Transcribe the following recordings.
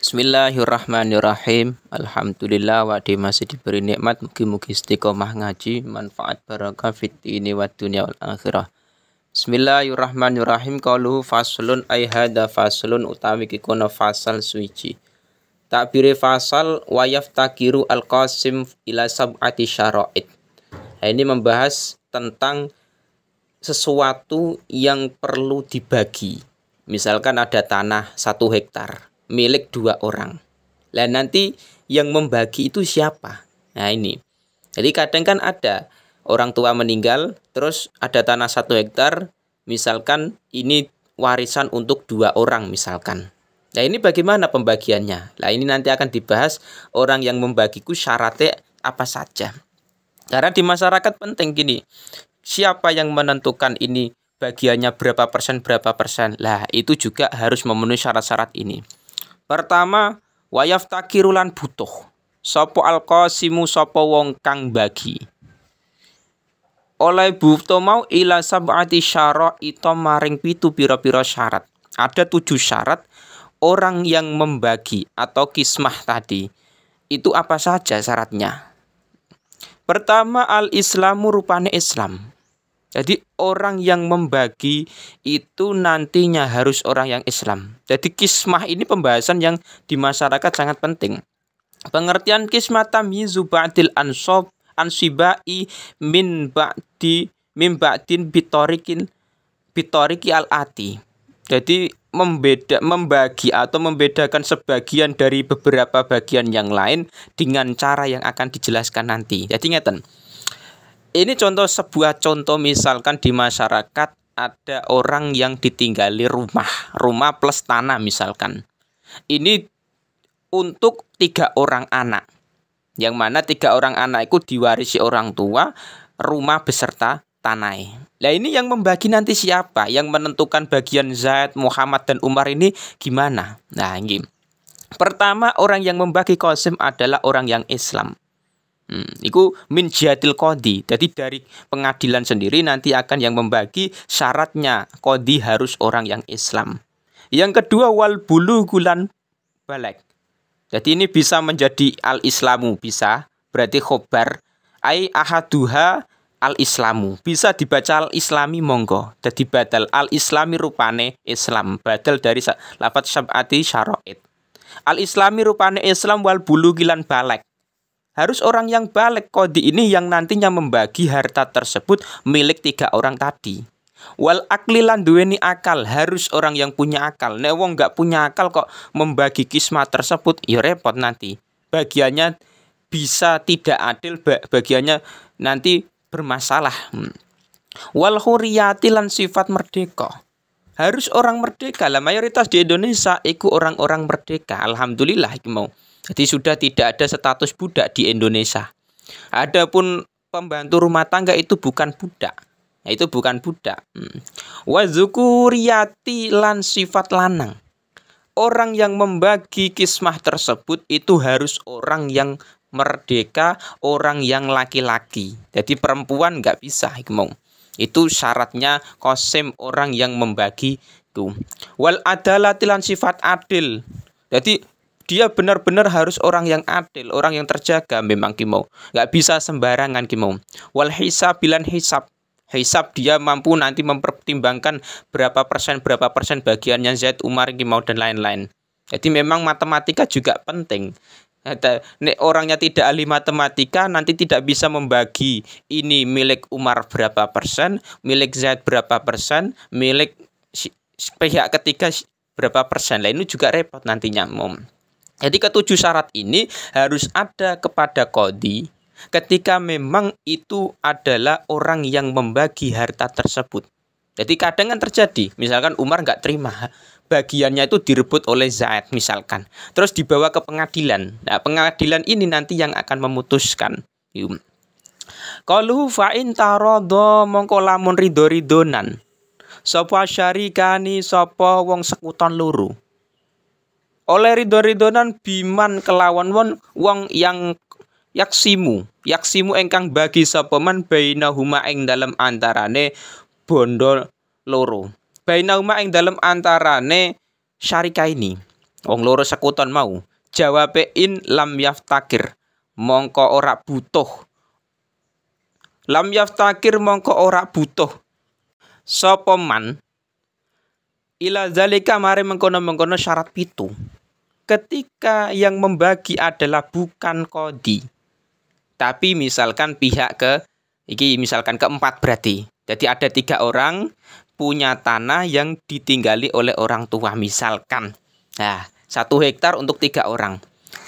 Bismillahirrahmanirrahim. Alhamdulillah wa masih diberi nikmat, mugi-mugi istiqomah ngaji, manfaat barokah fid dini wad dunya wal akhirah. Bismillahirrahmanirrahim. Qaluhu faslun ay hadza faslun utawi kikono fasal suci. Takbire fasal wa yaftakiru al-qasim ila sab'ati syara'id. Ini membahas tentang sesuatu yang perlu dibagi. Misalkan ada tanah 1 hektar milik 2 orang. Lah nanti yang membagi itu siapa? Nah ini. Jadi kadang kan ada orang tua meninggal, terus ada tanah 1 hektar, misalkan ini warisan untuk 2 orang misalkan. Nah ini bagaimana pembagiannya? Nah ini nanti akan dibahas orang yang membagiku syaratnya apa saja. Karena di masyarakat penting gini, siapa yang menentukan ini bagiannya berapa persen? Lah itu juga harus memenuhi syarat-syarat ini. Pertama, wayaf takirulan butuh. Sopo alqasimu sopo wong kang bagi. Oleh butuh mau ila sab'ati syara ito maring pitu pira-pira syarat. Ada 7 syarat orang yang membagi atau kismah tadi. Itu apa saja syaratnya? Pertama, al-islamu rupane Islam. Jadi orang yang membagi itu nantinya harus orang yang Islam. Jadi kismah ini pembahasan yang di masyarakat sangat penting. Pengertian kismah tamyizu ba'dil ansibai min ba'din bitoriki al-ati. Jadi membagi atau membedakan sebagian dari beberapa bagian yang lain dengan cara yang akan dijelaskan nanti. Jadi ngeten. Ini sebuah contoh misalkan di masyarakat ada orang yang ditinggali rumah plus tanah misalkan. Ini untuk 3 orang anak. Yang mana 3 orang anak itu diwarisi orang tua, rumah beserta tanah. Nah ini yang membagi nanti siapa? Yang menentukan bagian Zaid, Muhammad dan Umar ini gimana? Nah ini. Pertama orang yang membagi qasim adalah orang yang Islam. Itu min jihatil qadi. Jadi dari pengadilan sendiri nanti akan yang membagi syaratnya qadi harus orang yang Islam. Yang kedua wal bulughulan balek. Jadi ini bisa menjadi al-islamu bisa berarti khobar ai ahaduha al-islamu. Bisa dibaca al-islami monggo. Jadi badal al-islami rupane Islam. Badal dari lafaz sab'ati syara'id. Al-islami rupane Islam wal bulughulan balek. Harus orang yang balik qadi ini yang nantinya membagi harta tersebut milik 3 orang tadi. Wal aklilan duweni akal, harus orang yang punya akal. Nek wong nggak punya akal kok membagi kismah tersebut, ya repot nanti. Bagiannya bisa tidak adil, bagiannya nanti bermasalah. Wal huriyati lan sifat merdeka. Harus orang merdeka lah. Mayoritas di Indonesia itu orang-orang merdeka. Alhamdulillah iki mau. Jadi sudah tidak ada status budak di Indonesia. Adapun pembantu rumah tangga itu bukan budak. Nah, itu bukan budak. Wa dzukuriyati lan sifat lanang. Orang yang membagi kismah tersebut itu harus orang yang merdeka, orang yang laki-laki. Jadi perempuan nggak bisa. Itu syaratnya qasim orang yang membagi itu. Wal adalati lan sifat adil. Jadi dia benar-benar harus orang yang adil, orang yang terjaga memang kimau. Nggak bisa sembarangan kimau. Wal hisab bilan hisab. Hisab dia mampu nanti mempertimbangkan berapa persen bagiannya Zaid, Umar, kimau dan lain-lain. Jadi memang matematika juga penting. Nek orangnya tidak ahli matematika nanti tidak bisa membagi ini milik Umar berapa persen, milik Zaid berapa persen, milik pihak ketiga berapa persen. Lah ini juga repot nantinya. Jadi ke-7 syarat ini harus ada kepada qadi ketika memang itu adalah orang yang membagi harta tersebut. Jadi kadang kan terjadi, misalkan Umar nggak terima, bagiannya itu direbut oleh Zaid misalkan. Terus dibawa ke pengadilan. Nah pengadilan ini nanti yang akan memutuskan. Qalu fa in taradha mongko lamun ridho-ridhonan. Sapa syarikani sapa wong sekuton loro. Oleh ridho-ridhonan biman kelawan wong yang yaksimu engkang bagi sapa man bainahuma ing dalem antarane bondo loro. Bainahuma ing dalem antarane syarika ini. Wong loro sekuton mau. Jawabe in lam yaftakir, mongko ora butuh. Lam yaftakir mongko ora butuh. Sapa man ila zalika mare mengkono-mengkono syarat pitu. Ketika yang membagi adalah bukan qadhi, tapi misalkan pihak misalkan keempat berarti. Jadi ada 3 orang punya tanah yang ditinggali oleh orang tua misalkan. Nah, 1 hektar untuk 3 orang.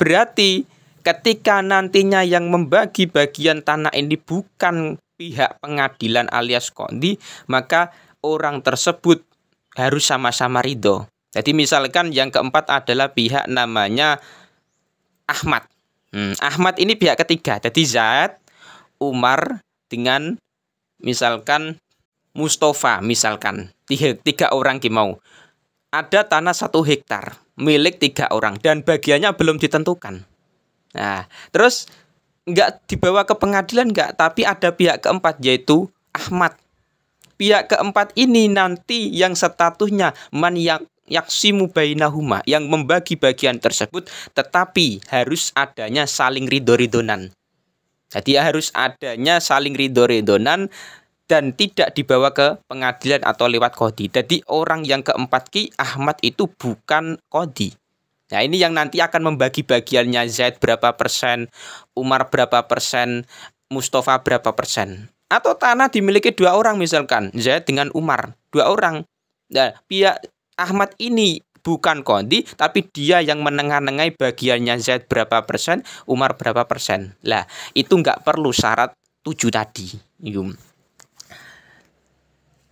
Berarti ketika nantinya yang membagi bagian tanah ini bukan pihak pengadilan alias qadhi, maka orang tersebut harus sama-sama ridho. Jadi misalkan yang keempat adalah pihak namanya Ahmad. Ahmad ini pihak ketiga. Jadi Zaid, Umar dengan misalkan Mustafa misalkan 3 orang mau. Ada tanah 1 hektar milik 3 orang dan bagiannya belum ditentukan. Nah, terus nggak dibawa ke pengadilan nggak, tapi ada pihak keempat yaitu Ahmad. Pihak keempat ini nanti yang statusnya man yaksimu bainahuma, yang membagi bagian tersebut, tetapi harus adanya saling ridho-ridhonan. Jadi harus adanya saling ridho-ridhonan dan tidak dibawa ke pengadilan atau lewat qadhi. Jadi orang yang keempat Ahmad itu bukan qadhi. Nah, ini yang nanti akan membagi bagiannya, Zaid berapa persen, Umar berapa persen, Mustafa berapa persen. Atau tanah dimiliki 2 orang misalkan, Zaid dengan Umar, 2 orang. Nah, pihak Ahmad ini bukan qadhi, tapi dia yang menengah-nengai bagiannya, Zaid berapa persen, Umar berapa persen. Lah, itu nggak perlu syarat 7 tadi.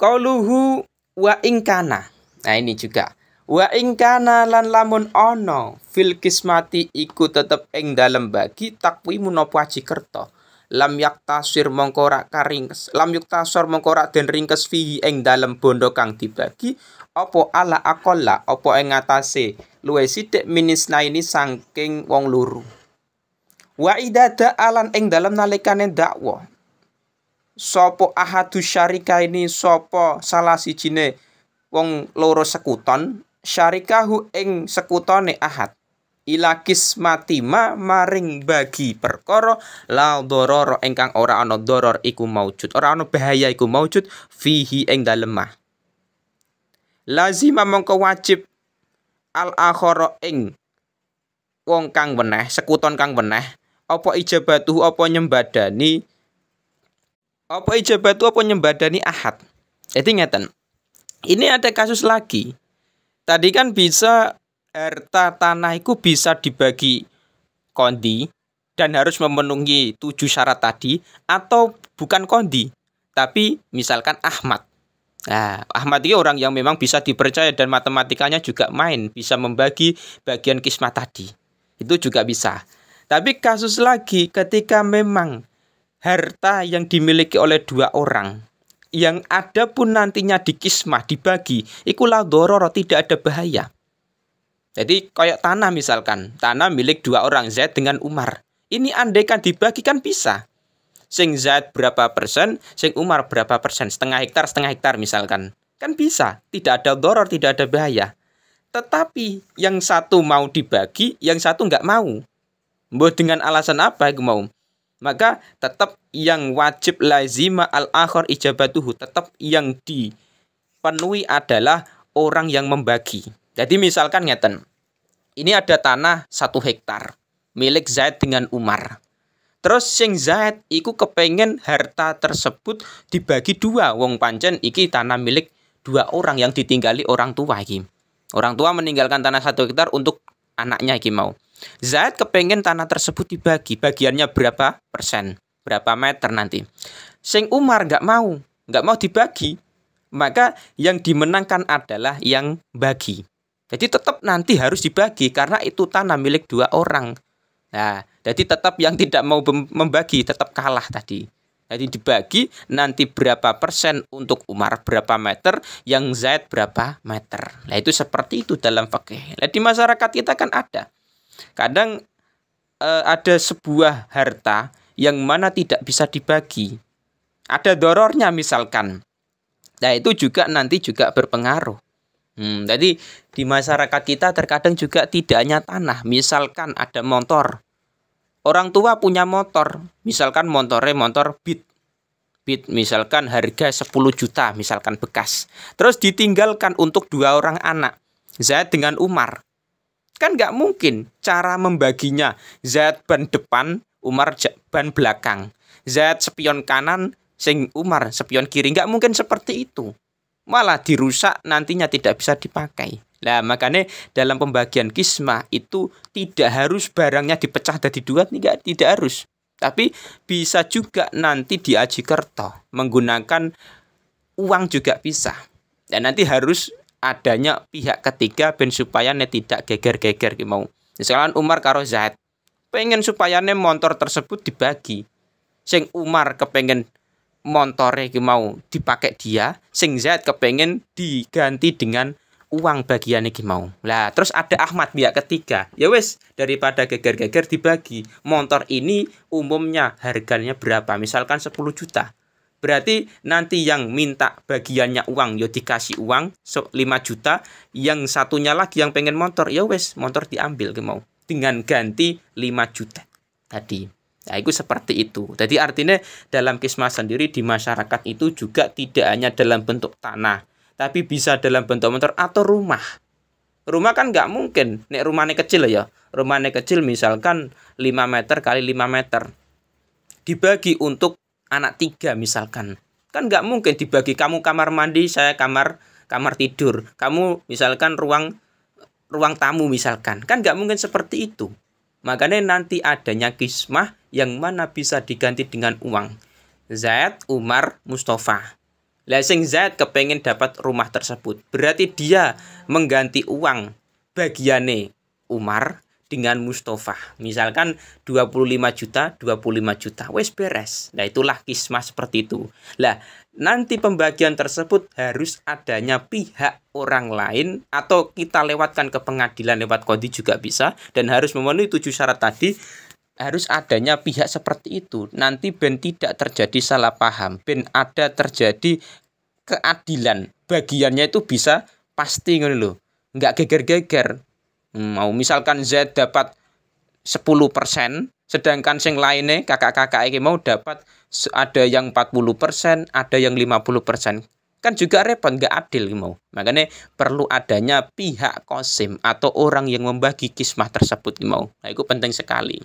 Qauluhu wa ingkana. Nah, ini juga. Wa ingkana lan lamun ono fil kismati iku tetep ing dalem bagi takwimu napa aji kerta. Lam yaktasir mongko ora karingkes, lam yuktasor mongko ora den ringkes fihi ing dalem bondo kang dibagi apa ala aqalla apa ing ngatasé luwih sithik minisna ini saking wong loro. Wa idada alan ing dalem nalikane dakwa sapa ahadu syarika ini sapa salah sijine wong loro sekuton syarikahu ing sekutone ahad ila kismati maring bagi perkara la dororo ingkang ora ana doror iku maujud, ora ana bahaya iku maujud fihi ing dalem mah. Lazima mongko wajib al akhara ing wong kang weneh, sekuton kang weneh, apa ijabatuh apa nyembadani ahad. Jadi ngeten. Ini ada kasus lagi. Tadi kan bisa harta tanah itu bisa dibagi qadhi dan harus memenuhi 7 syarat tadi, atau bukan qadhi tapi misalkan Ahmad. Nah, Ahmad itu orang yang memang bisa dipercaya dan matematikanya juga main, bisa membagi bagian kismah tadi. Itu juga bisa. Tapi kasus lagi ketika memang harta yang dimiliki oleh 2 orang yang ada pun nantinya di kismah dibagi, iku la dororo, tidak ada bahaya. Jadi kayak tanah misalkan, tanah milik 2 orang, Zaid dengan Umar. Ini andaikan dibagi kan bisa. Sing Zaid berapa persen, sing Umar berapa persen, setengah hektar misalkan. Kan bisa, tidak ada doror, tidak ada bahaya. Tetapi yang satu mau dibagi, yang satu nggak mau. Mbah dengan alasan apa yang mau? Maka tetap yang wajib lazima al-akhir ijabatuhu, tetap yang dipenuhi adalah orang yang membagi. Jadi misalkan ngeten, ini ada tanah 1 hektar milik Zaid dengan Umar. Terus sing Zaid iku kepengen harta tersebut dibagi 2, wong pancen iki tanah milik 2 orang yang ditinggali orang tua iki. Orang tua meninggalkan tanah 1 hektar untuk anaknya iki mau. Zaid kepengen tanah tersebut dibagi, bagiannya berapa persen, berapa meter nanti. Sing Umar nggak mau dibagi, maka yang dimenangkan adalah yang bagi. Jadi tetap nanti harus dibagi karena itu tanah milik 2 orang. Nah, jadi tetap yang tidak mau membagi tetap kalah tadi. Jadi dibagi nanti berapa persen untuk Umar, berapa meter, yang Zaid berapa meter. Nah, itu seperti itu dalam fikih. Nah, di masyarakat kita kan ada. Kadang ada sebuah harta yang mana tidak bisa dibagi. Ada dorornya misalkan. Nah, itu juga nanti juga berpengaruh. Jadi di masyarakat kita terkadang juga tidak hanya tanah. Misalkan ada motor, orang tua punya motor, misalkan motornya motor Beat misalkan harga 10 juta misalkan bekas. Terus ditinggalkan untuk 2 orang anak, Zaid dengan Umar. Kan nggak mungkin cara membaginya. Zaid ban depan, Umar ban belakang. Zaid spion kanan, sing Umar spion kiri. Nggak mungkin seperti itu. Malah dirusak, nantinya tidak bisa dipakai. Nah, makanya dalam pembagian kismah itu tidak harus barangnya dipecah jadi 2, tidak harus. Tapi bisa juga nanti diaji kerto menggunakan uang juga bisa. Dan nanti harus adanya pihak ketiga ben supaya tidak geger-geger mau. Misalkan Umar karo Zaid pengen supaya motor tersebut dibagi. Sing Umar kepengen montore mau dipakai dia, sing Zaid kepengen diganti dengan uang bagian iki mau. Lah, terus ada Ahmad pihak ketiga. Ya wes, daripada geger-geger dibagi. Motor ini umumnya harganya berapa? Misalkan 10 juta. Berarti nanti yang minta bagiannya uang ya dikasih uang 5 juta, yang satunya lagi yang pengen motor, ya wes, motor diambil ke mau dengan ganti 5 juta tadi. Nah, itu seperti itu. Jadi artinya dalam kismah sendiri di masyarakat itu juga tidak hanya dalam bentuk tanah, tapi bisa dalam bentuk motor atau rumah. Rumah kan nggak mungkin, nek rumahnya kecil ya. Rumahnya kecil misalkan 5 meter kali 5 meter. Dibagi untuk anak 3 misalkan. Kan nggak mungkin dibagi, kamu kamar mandi, saya kamar tidur. Kamu misalkan ruang tamu misalkan. Kan nggak mungkin seperti itu. Makanya nanti adanya kismah yang mana bisa diganti dengan uang. Zaid, Umar, Mustafa. Lah sing Zaid kepengen dapat rumah tersebut. Berarti dia mengganti uang bagiane Umar dengan Mustafa. Misalkan 25 juta, 25 juta. Wes beres. Nah, itulah kismah seperti itu. Lah, nanti pembagian tersebut harus adanya pihak orang lain atau kita lewatkan ke pengadilan lewat qadhi juga bisa, dan harus memenuhi 7 syarat tadi. Harus adanya pihak seperti itu. Nanti ben tidak terjadi salah paham, ben ada terjadi keadilan. Bagiannya itu bisa pasti ngono lho. Enggak geger-geger. Mau misalkan Z dapat 10%, sedangkan sing lainnya kakak-kakak ini mau dapat ada yang 40%, ada yang 50%. Kan juga repot, nggak adil mau. Makanya perlu adanya pihak qasim atau orang yang membagi kismah tersebut mau. Nah, itu penting sekali.